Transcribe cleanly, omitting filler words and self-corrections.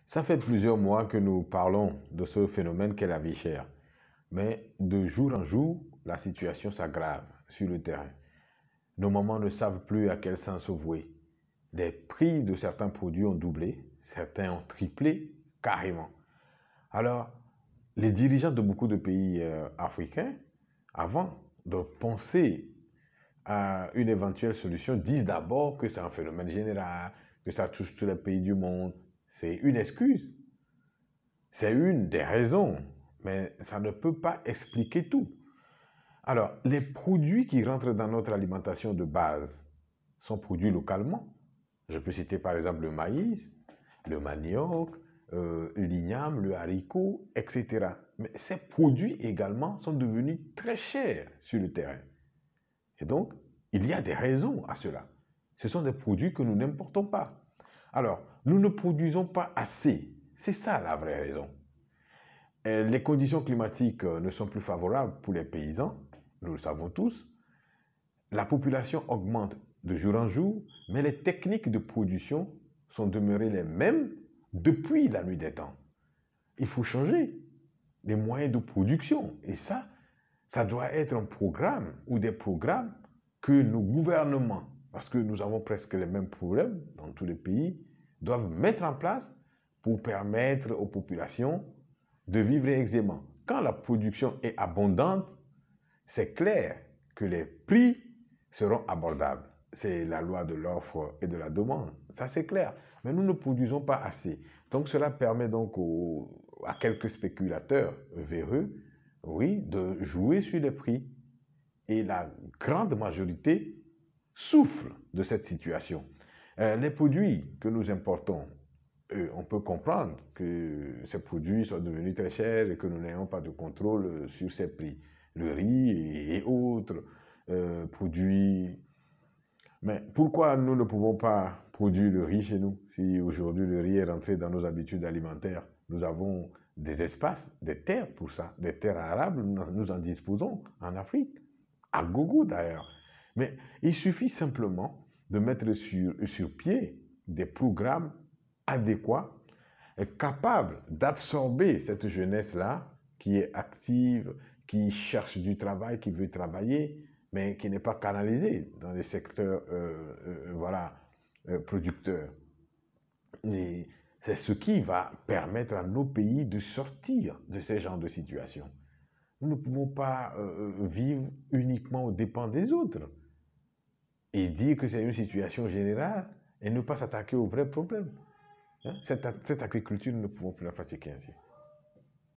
Ça fait plusieurs mois que nous parlons de ce phénomène qu'est la vie chère. Mais de jour en jour, la situation s'aggrave sur le terrain. Nos mamans ne savent plus à quel sens se vouer. Les prix de certains produits ont doublé, certains ont triplé carrément. Alors, les dirigeants de beaucoup de pays africains, avant de penser à une éventuelle solution, disent d'abord que c'est un phénomène général, que ça touche tous les pays du monde. C'est une excuse. C'est une des raisons, mais ça ne peut pas expliquer tout. Alors, les produits qui rentrent dans notre alimentation de base sont produits localement. Je peux citer par exemple le maïs, le manioc, l'igname, le haricot, etc. Mais ces produits également sont devenus très chers sur le terrain. Et donc, il y a des raisons à cela. Ce sont des produits que nous n'importons pas. Alors, nous ne produisons pas assez. C'est ça la vraie raison. Les conditions climatiques ne sont plus favorables pour les paysans, nous le savons tous. La population augmente de jour en jour, mais les techniques de production sont demeurées les mêmes depuis la nuit des temps. Il faut changer les moyens de production. Et ça doit être un programme ou des programmes que nos gouvernements, parce que nous avons presque les mêmes problèmes dans tous les pays, doivent mettre en place pour permettre aux populations de vivre aisément. Quand la production est abondante, c'est clair que les prix seront abordables. C'est la loi de l'offre et de la demande. Ça, c'est clair. Mais nous ne produisons pas assez. Donc, cela permet donc à quelques spéculateurs véreux, oui, de jouer sur les prix. Et la grande majorité souffre de cette situation. Les produits que nous importons, on peut comprendre que ces produits sont devenus très chers et que nous n'ayons pas de contrôle sur ces prix. Le riz et autres produits. Mais pourquoi nous ne pouvons pas produire le riz chez nous si aujourd'hui le riz est rentré dans nos habitudes alimentaires? Nous avons des espaces, des terres pour ça, des terres arables, nous en disposons en Afrique, à gogo d'ailleurs. Mais il suffit simplement de mettre sur pied des programmes adéquats, capables d'absorber cette jeunesse-là qui est active, qui cherche du travail, qui veut travailler, mais qui n'est pas canalisée dans les secteurs voilà, producteurs. Et c'est ce qui va permettre à nos pays de sortir de ces genres de situations. Nous ne pouvons pas vivre uniquement aux dépens des autres et dire que c'est une situation générale et ne pas s'attaquer aux vrais problèmes. Hein? Cette agriculture, nous ne pouvons plus la pratiquer ainsi.